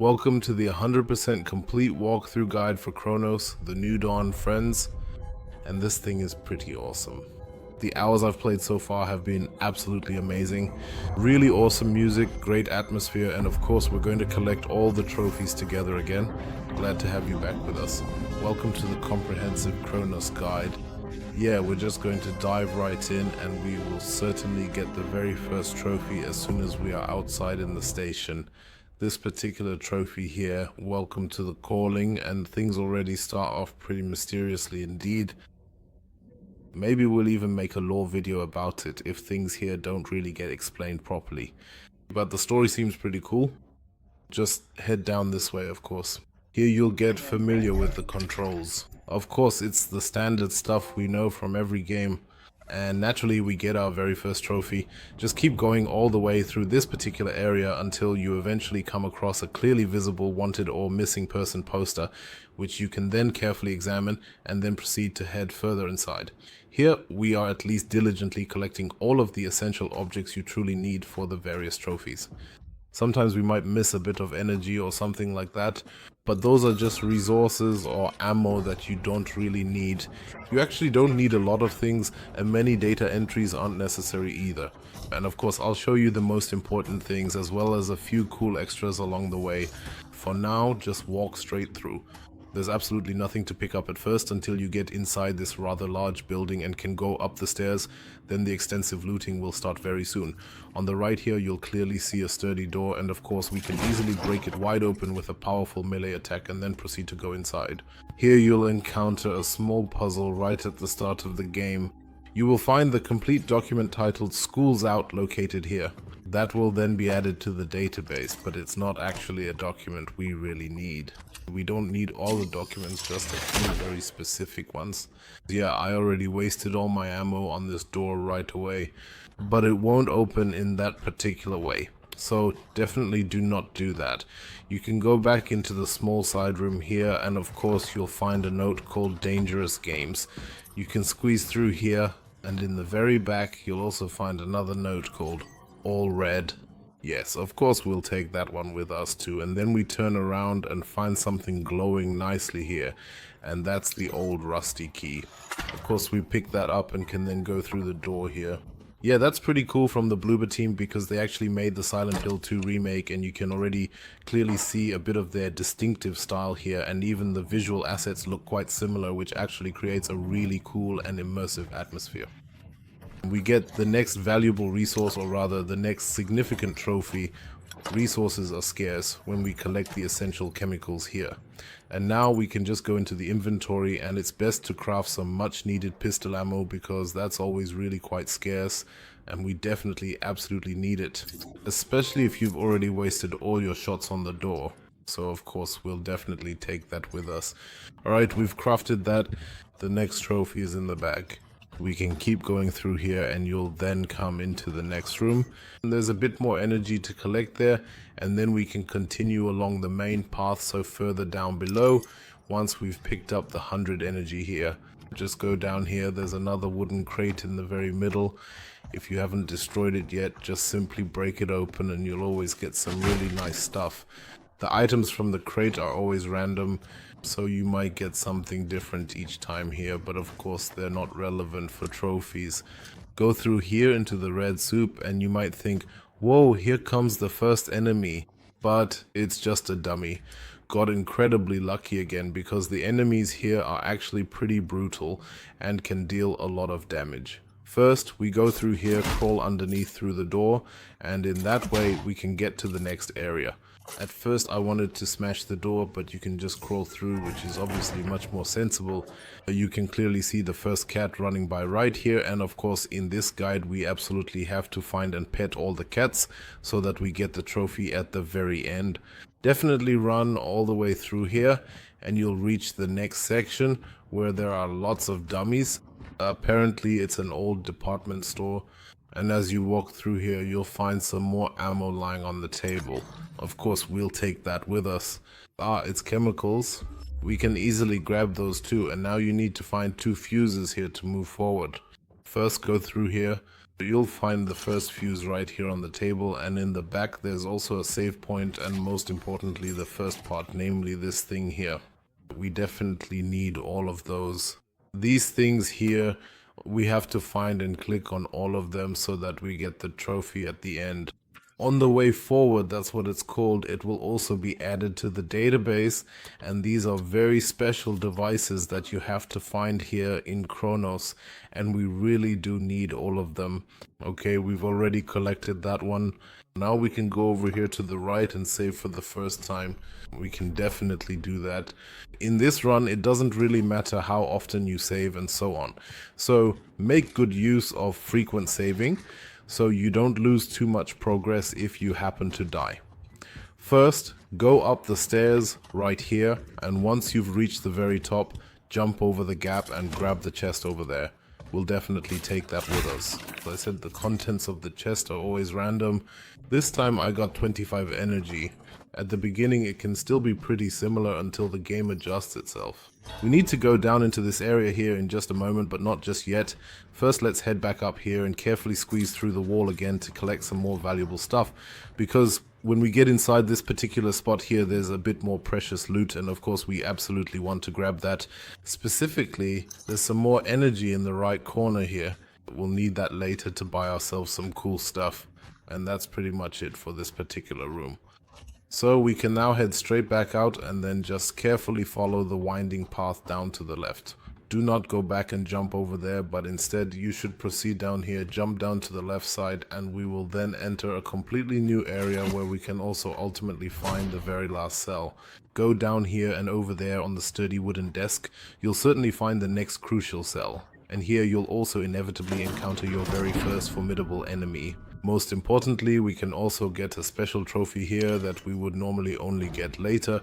Welcome to the 100% complete walkthrough guide for Cronos The New Dawn, friends, and this thing is pretty awesome. The hours I've played so far have been absolutely amazing. Really awesome music, great atmosphere, and of course we're going to collect all the trophies together again. Glad to have you back with us. Welcome to the comprehensive Cronos guide. Yeah, we're just going to dive right in, and we will certainly get the very first trophy as soon as we are outside in the station. This particular trophy here, welcome to the calling, and things already start off pretty mysteriously indeed. Maybe we'll even make a lore video about it if things here don't really get explained properly. But the story seems pretty cool. Just head down this way, of course. Here you'll get familiar with the controls. Of course, it's the standard stuff we know from every game. And naturally we get our very first trophy. Just keep going all the way through this particular area until you eventually come across a clearly visible wanted or missing person poster, which you can then carefully examine and then proceed to head further inside. Here we are at least diligently collecting all of the essential objects you truly need for the various trophies. Sometimes we might miss a bit of energy or something like that, but those are just resources or ammo that you don't really need. You actually don't need a lot of things, and many data entries aren't necessary either. And of course I'll show you the most important things as well as a few cool extras along the way. For now, just walk straight through. There's absolutely nothing to pick up at first until you get inside this rather large building and can go up the stairs. Then the extensive looting will start very soon. On the right here you'll clearly see a sturdy door, and of course we can easily break it wide open with a powerful melee attack and then proceed to go inside. Here you'll encounter a small puzzle right at the start of the game. You will find the complete document titled School's Out located here. That will then be added to the database, but it's not actually a document we really need. We don't need all the documents, just a few very specific ones. Yeah, I already wasted all my ammo on this door right away, but it won't open in that particular way. So definitely do not do that. You can go back into the small side room here, and of course you'll find a note called Dangerous Games. You can squeeze through here, and in the very back you'll also find another note called All Red. Yes, of course we'll take that one with us too, and then we turn around and find something glowing nicely here, and that's the old rusty key. Of course we pick that up and can then go through the door here. Yeah, that's pretty cool from the Bloober team because they actually made the Silent Hill 2 remake, and you can already clearly see a bit of their distinctive style here, and even the visual assets look quite similar, which actually creates a really cool and immersive atmosphere. We get the next valuable resource, or rather the next significant trophy. Resources are scarce when we collect the essential chemicals here. And now we can just go into the inventory, and it's best to craft some much needed pistol ammo because that's always really quite scarce, and we definitely absolutely need it. Especially if you've already wasted all your shots on the door. So of course we'll definitely take that with us. Alright, we've crafted that. The next trophy is in the bag. We can keep going through here, and you'll then come into the next room. And there's a bit more energy to collect there, and then we can continue along the main path, so further down below, once we've picked up the 100 energy here. Just go down here, there's another wooden crate in the very middle. If you haven't destroyed it yet, just simply break it open and you'll always get some really nice stuff. The items from the crate are always random, so you might get something different each time here, but of course they're not relevant for trophies. Go through here into the red soup and you might think, whoa, here comes the first enemy, but it's just a dummy. Got incredibly lucky again because the enemies here are actually pretty brutal and can deal a lot of damage. First, we go through here, crawl underneath through the door, and in that way we can get to the next area. At first I wanted to smash the door, but you can just crawl through, which is obviously much more sensible. You can clearly see the first cat running by right here, and of course in this guide we absolutely have to find and pet all the cats so that we get the trophy at the very end. Definitely run all the way through here and you'll reach the next section where there are lots of dummies. Apparently it's an old department store, and as you walk through here you'll find some more ammo lying on the table. Of course we'll take that with us. It's chemicals. We can easily grab those too, and now you need to find 2 fuses here to move forward. First go through here, You'll find the first fuse right here on the table, and in the back there's also a save point, and most importantly the first part, namely this thing here. We definitely need all of those. These things here, we have to find and click on all of them so that we get the trophy at the end. On the way forward, that's what it's called, it will also be added to the database, and these are very special devices that you have to find here in Cronos, and we really do need all of them. Okay, we've already collected that one. Now we can go over here to the right and save for the first time. We can definitely do that. In this run, it doesn't really matter how often you save and so on. So make good use of frequent saving, so you don't lose too much progress if you happen to die. First, go up the stairs right here, and once you've reached the very top, jump over the gap and grab the chest over there. We'll definitely take that with us. As I said, the contents of the chest are always random. This time I got 25 energy. At the beginning it can still be pretty similar until the game adjusts itself. We need to go down into this area here in just a moment, but not just yet. First let's head back up here and carefully squeeze through the wall again to collect some more valuable stuff, because when we get inside this particular spot here, there's a bit more precious loot, and of course we absolutely want to grab that. Specifically, there's some more energy in the right corner here. We'll need that later to buy ourselves some cool stuff, and that's pretty much it for this particular room. So we can now head straight back out and then just carefully follow the winding path down to the left. Do not go back and jump over there, but instead you should proceed down here, jump down to the left side, and we will then enter a completely new area where we can also ultimately find the very last cell. Go down here, and over there on the sturdy wooden desk, you'll certainly find the next crucial cell. And here you'll also inevitably encounter your very first formidable enemy. Most importantly, we can also get a special trophy here that we would normally only get later,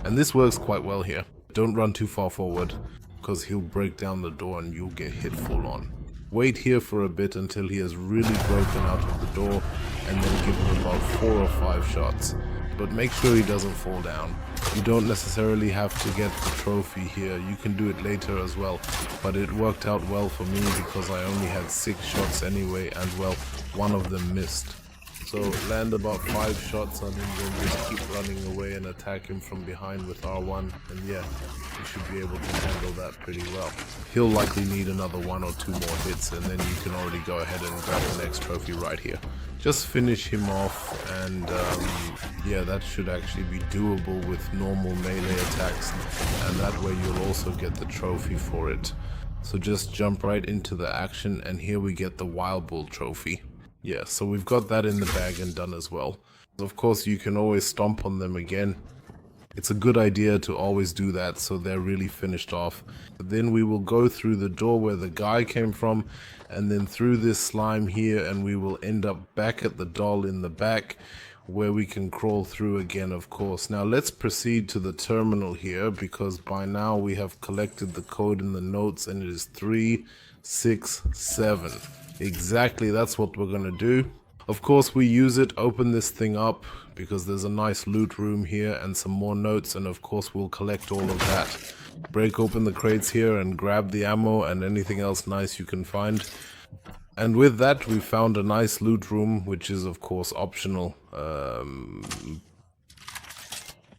and this works quite well here. Don't run too far forward, because he'll break down the door and you'll get hit full on. Wait here for a bit until he has really broken out of the door, and then give him about 4 or 5 shots. But make sure he doesn't fall down. You don't necessarily have to get the trophy here, you can do it later as well, but it worked out well for me because I only had 6 shots anyway, and well, one of them missed. So land about 5 shots on him, then just keep running away and attack him from behind with R1, and yeah, you should be able to handle that pretty well. He'll likely need another 1 or 2 more hits, and then you can already go ahead and grab the next trophy right here. Just finish him off, and yeah, that should actually be doable with normal melee attacks, and that way you'll also get the trophy for it. So just jump right into the action, and here we get the Wild Bull trophy. Yeah, so we've got that in the bag and done as well. Of course, you can always stomp on them again. It's a good idea to always do that so they're really finished off. Then we will go through the door where the guy came from, and then through this slime here, and we will end up back at the doll in the back, where we can crawl through again, of course. Now let's proceed to the terminal here, because by now we have collected the code in the notes, and it is 367. Exactly, that's what we're gonna do. Of course we use it, open this thing up, because there's a nice loot room here and some more notes, and of course we'll collect all of that. Break open the crates here and grab the ammo and anything else nice you can find. And with that we found a nice loot room, which is of course optional.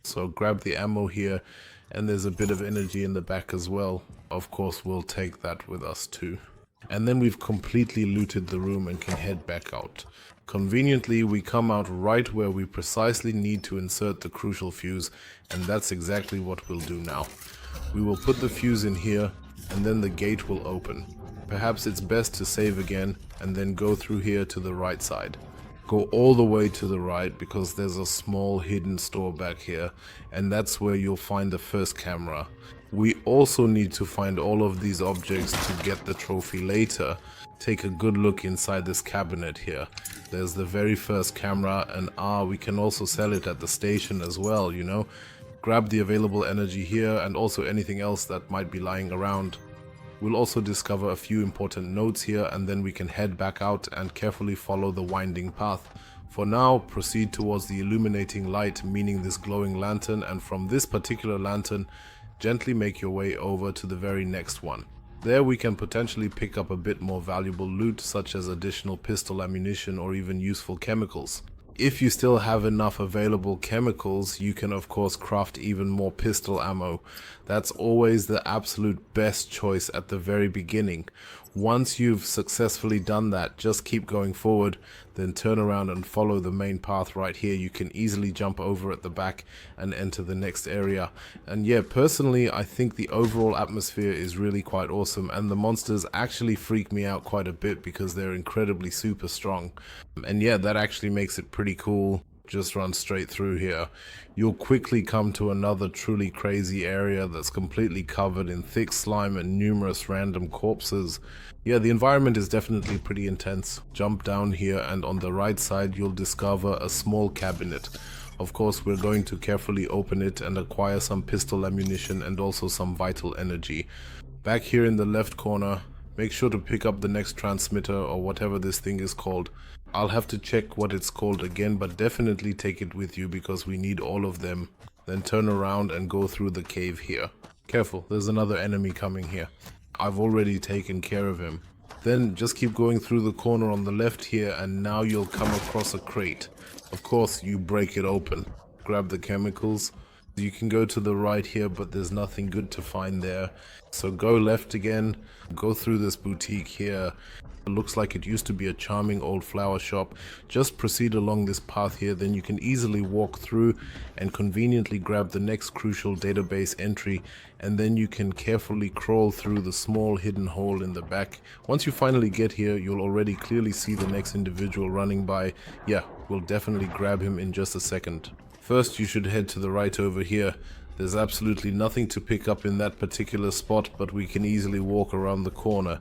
So grab the ammo here, and there's a bit of energy in the back as well. Of course we'll take that with us too. And then we've completely looted the room and can head back out. Conveniently, we come out right where we precisely need to insert the crucial fuse, and that's exactly what we'll do now. We will put the fuse in here, and then the gate will open. Perhaps it's best to save again, and then go through here to the right side. Go all the way to the right, because there's a small hidden store back here, and that's where you'll find the first camera. We also need to find all of these objects to get the trophy later. Take a good look inside this cabinet here. There's the very first camera, and we can also sell it at the station as well, you know. Grab the available energy here and also anything else that might be lying around. We'll also discover a few important notes here, and then we can head back out and carefully follow the winding path. For now, proceed towards the illuminating light, meaning this glowing lantern, and from this particular lantern, gently make your way over to the very next one. There we can potentially pick up a bit more valuable loot, such as additional pistol ammunition or even useful chemicals. If you still have enough available chemicals, you can of course craft even more pistol ammo. That's always the absolute best choice at the very beginning. Once you've successfully done that, just keep going forward, then turn around and follow the main path right here. You can easily jump over at the back and enter the next area. And yeah, personally, I think the overall atmosphere is really quite awesome, and the monsters actually freak me out quite a bit because they're incredibly super strong. And yeah, that actually makes it pretty cool. Just run straight through here. You'll quickly come to another truly crazy area that's completely covered in thick slime and numerous random corpses. Yeah, the environment is definitely pretty intense. Jump down here and on the right side you'll discover a small cabinet. Of course, we're going to carefully open it and acquire some pistol ammunition and also some vital energy. Back here in the left corner, make sure to pick up the next transmitter or whatever this thing is called. I'll have to check what it's called again, but definitely take it with you because we need all of them. Then turn around and go through the cave here. Careful, there's another enemy coming here. I've already taken care of him. Then just keep going through the corner on the left here, and now you'll come across a crate. Of course, you break it open. Grab the chemicals. You can go to the right here, but there's nothing good to find there. So go left again, go through this boutique here. It looks like it used to be a charming old flower shop. Just proceed along this path here, then you can easily walk through and conveniently grab the next crucial database entry, and then you can carefully crawl through the small hidden hole in the back. Once you finally get here, you'll already clearly see the next individual running by. Yeah, we'll definitely grab him in just a second. First, you should head to the right over here. There's absolutely nothing to pick up in that particular spot, but we can easily walk around the corner.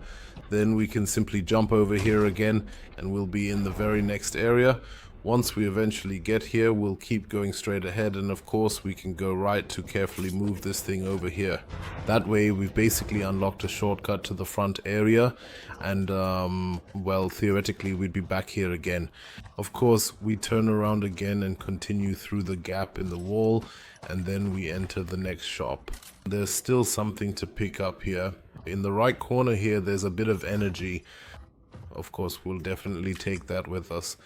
Then we can simply jump over here again and we'll be in the very next area. Once we eventually get here, we'll keep going straight ahead, and of course we can go right to carefully move this thing over here. That way we've basically unlocked a shortcut to the front area, and well, theoretically we'd be back here again. Of course we turn around again and continue through the gap in the wall, and then we enter the next shop. There's still something to pick up here. In the right corner here there's a bit of energy. Of course we'll definitely take that with us.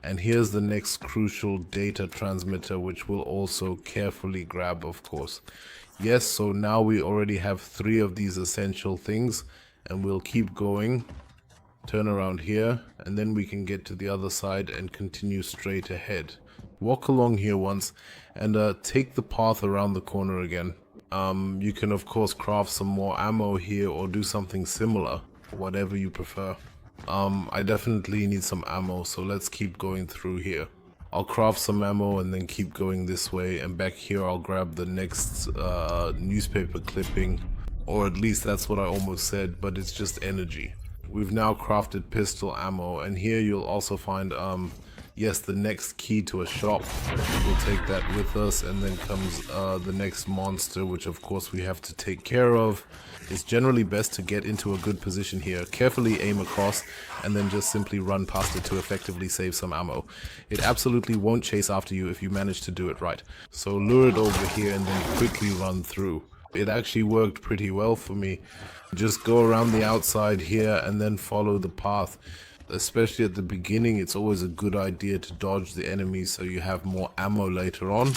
And here's the next crucial data transmitter, which we'll also carefully grab, of course. Yes, so now we already have 3 of these essential things, and we'll keep going. Turn around here, and then we can get to the other side and continue straight ahead. Walk along here once, and take the path around the corner again. You can of course craft some more ammo here or do something similar, whatever you prefer. I definitely need some ammo, so let's keep going through here. I'll craft some ammo and then keep going this way, and back here I'll grab the next newspaper clipping, or at least that's what I almost said, but it's just energy. We've now crafted pistol ammo, and here you'll also find yes, the next key to a shop. We'll take that with us, and then comes the next monster, which of course we have to take care of. It's generally best to get into a good position here. Carefully aim across and then just simply run past it to effectively save some ammo. It absolutely won't chase after you if you manage to do it right. So lure it over here and then quickly run through. It actually worked pretty well for me. Just go around the outside here and then follow the path. Especially at the beginning, it's always a good idea to dodge the enemies so you have more ammo later on.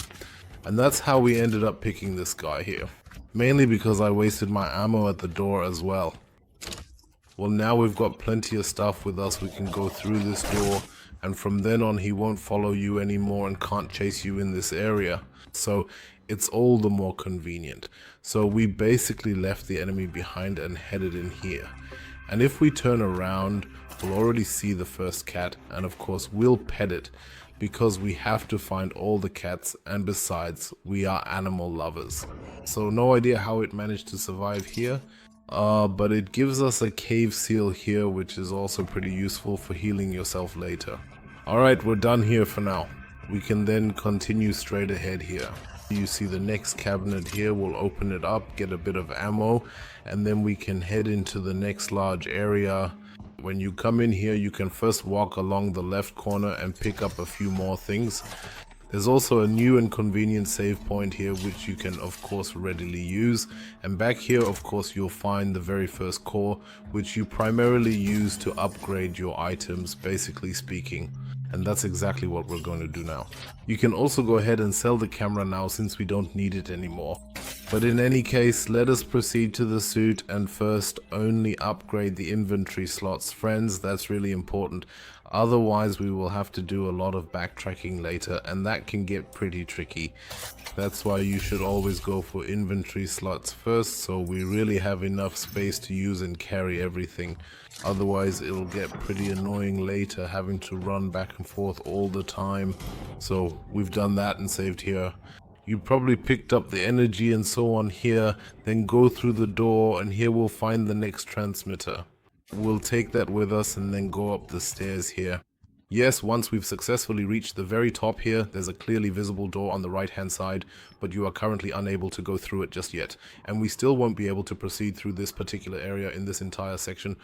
And that's how we ended up picking this guy here. Mainly because I wasted my ammo at the door as well. Well, now we've got plenty of stuff with us. We can go through this door, and from then on he won't follow you anymore and can't chase you in this area. So it's all the more convenient. So we basically left the enemy behind and headed in here. And if we turn around, we'll already see the first cat, and of course we'll pet it because we have to find all the cats, and besides, we are animal lovers. So no idea how it managed to survive here, but it gives us a cave seal here, which is also pretty useful for healing yourself later. Alright, we're done here for now. We can then continue straight ahead here. You see the next cabinet here, we'll open it up, get a bit of ammo, and then we can head into the next large area. When you come in here, you can first walk along the left corner and pick up a few more things. There's also a new and convenient save point here which you can of course readily use, and back here of course you'll find the very first core, which you primarily use to upgrade your items, basically speaking. And that's exactly what we're going to do now. You can also go ahead and sell the camera now since we don't need it anymore. But in any case, let us proceed to the suit and first only upgrade the inventory slots. Friends, that's really important. Otherwise we will have to do a lot of backtracking later, and that can get pretty tricky. That's why you should always go for inventory slots first, so we really have enough space to use and carry everything. Otherwise it'll get pretty annoying later having to run back and forth all the time. So we've done that and saved here. You probably picked up the energy and so on here, then go through the door, and here we'll find the next transmitter. We'll take that with us and then go up the stairs here. Yes, once we've successfully reached the very top here, there's a clearly visible door on the right hand side, but you are currently unable to go through it just yet. And we still won't be able to proceed through this particular area in this entire section.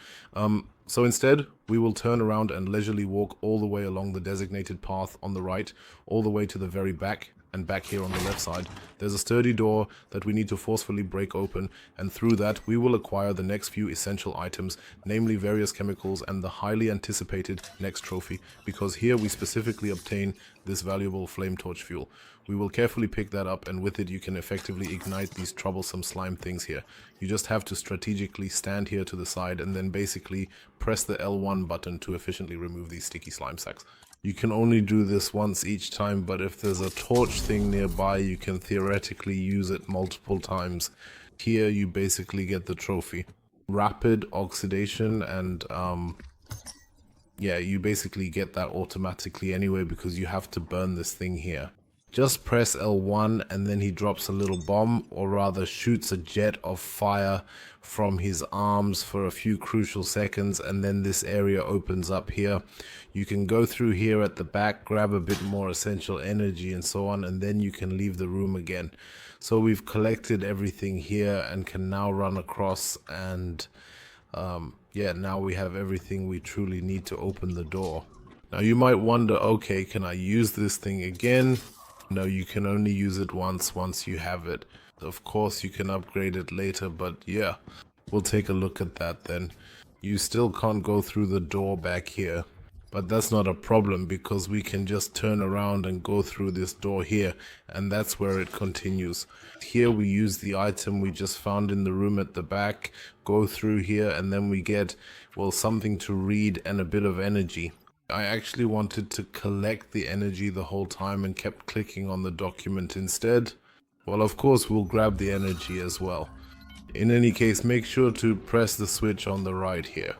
So instead, we will turn around and leisurely walk all the way along the designated path on the right, all the way to the very back. And back here on the left side, there's a sturdy door that we need to forcefully break open, and through that we will acquire the next few essential items, namely various chemicals and the highly anticipated next trophy, because here we specifically obtain this valuable flame torch fuel. We will carefully pick that up, and with it you can effectively ignite these troublesome slime things here. You just have to strategically stand here to the side and then basically press the L1 button to efficiently remove these sticky slime sacks. You can only do this once each time, but if there's a torch thing nearby, you can theoretically use it multiple times. Here you basically get the trophy. Rapid oxidation, and yeah, you basically get that automatically anyway because you have to burn this thing here. Just press L1 and then he drops a little bomb, or rather shoots a jet of fire from his arms for a few crucial seconds, and then this area opens up here. You can go through here at the back, grab a bit more essential energy and so on, and then you can leave the room again. So we've collected everything here and can now run across, and yeah, now we have everything we truly need to open the door. Now you might wonder, okay, can I use this thing again? No, you can only use it once you have it. Of course you can upgrade it later, but yeah, we'll take a look at that then. You still can't go through the door back here, but that's not a problem because we can just turn around and go through this door here, and that's where it continues. Here we use the item we just found in the room at the back, go through here, and then we get, well, something to read and a bit of energy. I actually wanted to collect the energy the whole time and kept clicking on the document instead. Well, of course we'll grab the energy as well. In any case, make sure to press the switch on the right here.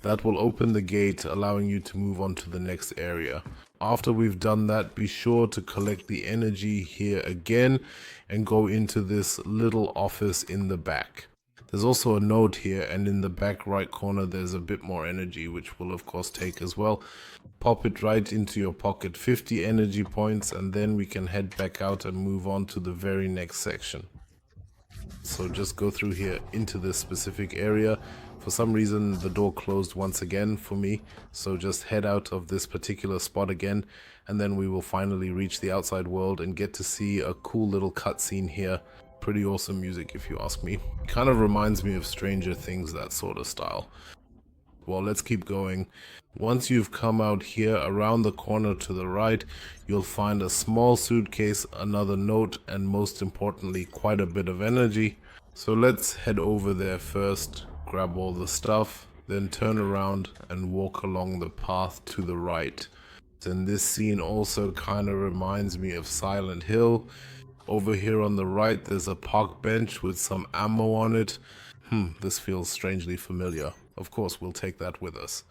That will open the gate, allowing you to move on to the next area. After we've done that, be sure to collect the energy here again and go into this little office in the back. There's also a note here, and in the back right corner there's a bit more energy, which we'll of course take as well. Pop it right into your pocket, 50 energy points, and then we can head back out and move on to the very next section. So just go through here into this specific area. For some reason the door closed once again for me, so just head out of this particular spot again, and then we will finally reach the outside world and get to see a cool little cutscene here. Pretty awesome music if you ask me. Kind of reminds me of Stranger Things, that sort of style. Well, let's keep going. Once you've come out here around the corner to the right, you'll find a small suitcase, another note, and most importantly quite a bit of energy. So let's head over there first, grab all the stuff, then turn around and walk along the path to the right. And this scene also kind of reminds me of Silent Hill. Over here on the right there's a park bench with some ammo on it. This feels strangely familiar. Of course we'll take that with us.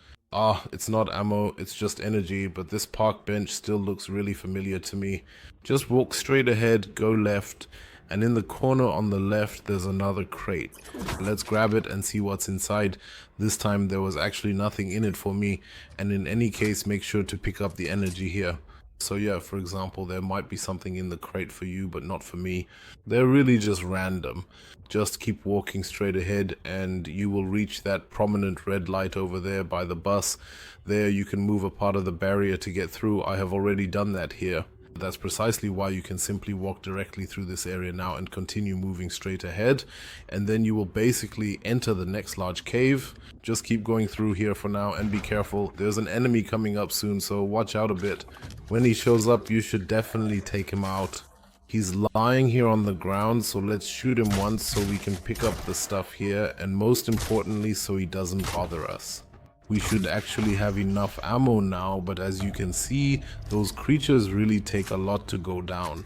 It's not ammo, it's just energy, but this park bench still looks really familiar to me. Just walk straight ahead, go left, and in the corner on the left there's another crate. Let's grab it and see what's inside. This time there was actually nothing in it for me, and in any case make sure to pick up the energy here. So yeah, for example, there might be something in the crate for you, but not for me. They're really just random. Just keep walking straight ahead and you will reach that prominent red light over there by the bus. There you can move a part of the barrier to get through. I have already done that here. That's precisely why you can simply walk directly through this area now and continue moving straight ahead, and then you will basically enter the next large cave. Just keep going through here for now and be careful. There's an enemy coming up soon, so watch out a bit. When he shows up, you should definitely take him out. He's lying here on the ground, so let's shoot him once so we can pick up the stuff here, and most importantly so he doesn't bother us. We should actually have enough ammo now, but as you can see, those creatures really take a lot to go down.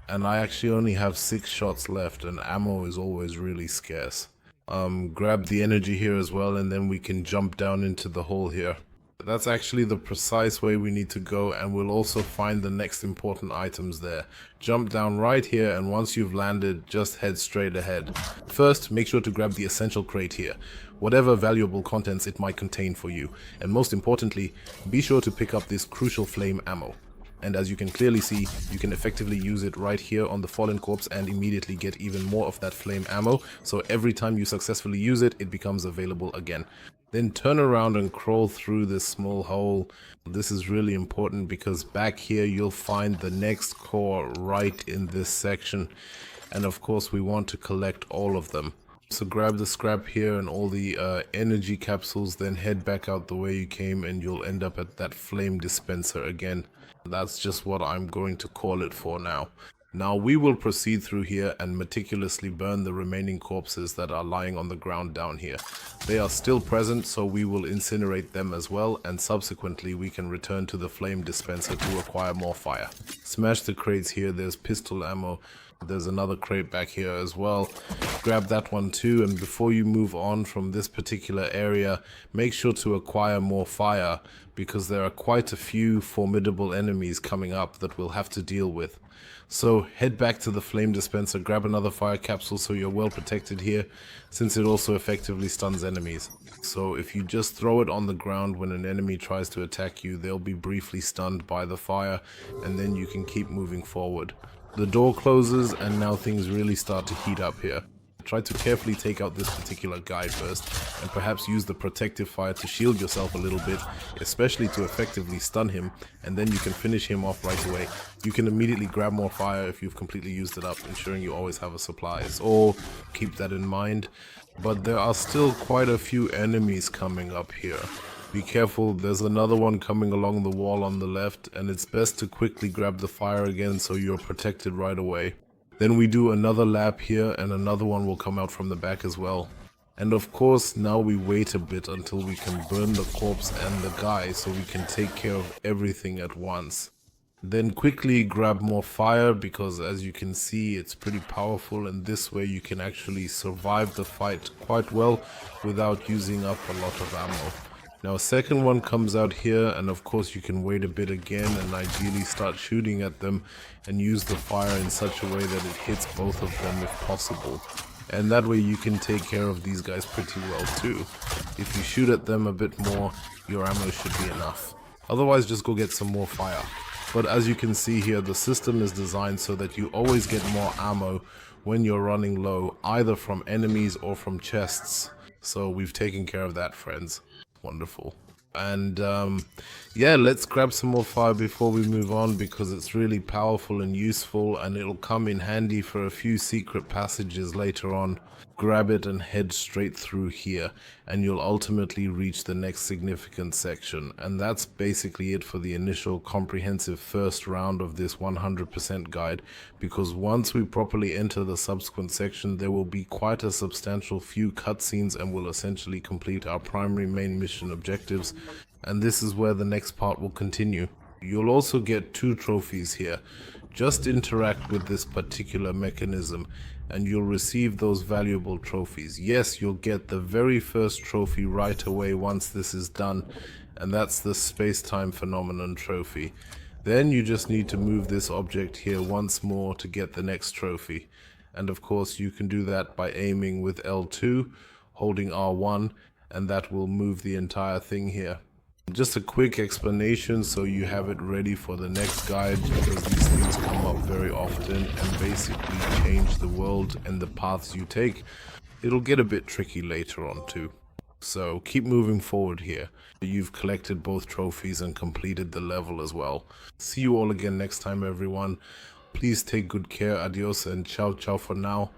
And I actually only have 6 shots left, and ammo is always really scarce. Grab the energy here as well, and then we can jump down into the hole here. That's actually the precise way we need to go, and we'll also find the next important items there. Jump down right here, and once you've landed, just head straight ahead. First, make sure to grab the essential crate here, whatever valuable contents it might contain for you. And most importantly, be sure to pick up this crucial flame ammo. And as you can clearly see, you can effectively use it right here on the fallen corpse and immediately get even more of that flame ammo. So every time you successfully use it, it becomes available again. Then turn around and crawl through this small hole. This is really important because back here you'll find the next core right in this section. And of course we want to collect all of them. So grab the scrap here and all the energy capsules, then head back out the way you came and you'll end up at that flame dispenser again. That's just what I'm going to call it for now. Now we will proceed through here and meticulously burn the remaining corpses that are lying on the ground down here. They are still present, so we will incinerate them as well, and subsequently we can return to the flame dispenser to acquire more fire. Smash the crates here, there's pistol ammo. There's another crate back here as well. Grab that one too, and before you move on from this particular area, make sure to acquire more fire, because there are quite a few formidable enemies coming up that we'll have to deal with. So head back to the flame dispenser, grab another fire capsule so you're well protected here, since it also effectively stuns enemies. So if you just throw it on the ground when an enemy tries to attack you, they'll be briefly stunned by the fire, and then you can keep moving forward. The door closes and now things really start to heat up here. Try to carefully take out this particular guy first, and perhaps use the protective fire to shield yourself a little bit, especially to effectively stun him, and then you can finish him off right away. You can immediately grab more fire if you've completely used it up, ensuring you always have a supply, so keep that in mind. But there are still quite a few enemies coming up here. Be careful, there's another one coming along the wall on the left, and it's best to quickly grab the fire again so you're protected right away. Then we do another lap here, and another one will come out from the back as well. And of course, now we wait a bit until we can burn the corpse and the guy so we can take care of everything at once. Then quickly grab more fire, because as you can see, it's pretty powerful, and this way you can actually survive the fight quite well without using up a lot of ammo. Now a second one comes out here, and of course you can wait a bit again and ideally start shooting at them and use the fire in such a way that it hits both of them if possible. And that way you can take care of these guys pretty well too. If you shoot at them a bit more, your ammo should be enough. Otherwise just go get some more fire. But as you can see here, the system is designed so that you always get more ammo when you're running low, either from enemies or from chests. So we've taken care of that, friends. Wonderful. And yeah, let's grab some more fire before we move on, because it's really powerful and useful, and it'll come in handy for a few secret passages later on. Grab it and head straight through here, and you'll ultimately reach the next significant section. And that's basically it for the initial comprehensive first round of this 100% guide, because once we properly enter the subsequent section, there will be quite a substantial few cutscenes and will essentially complete our primary main mission objectives, and this is where the next part will continue. You'll also get 2 trophies here. Just interact with this particular mechanism and you'll receive those valuable trophies. Yes, you'll get the very first trophy right away once this is done, and that's the space-time phenomenon trophy. Then you just need to move this object here once more to get the next trophy. And of course you can do that by aiming with L2, holding R1, and that will move the entire thing here. Just a quick explanation so you have it ready for the next guide, because these things come up very often and basically change the world and the paths you take. It'll get a bit tricky later on too. So keep moving forward here. You've collected both trophies and completed the level as well. See you all again next time, everyone. Please take good care. Adios and ciao ciao for now.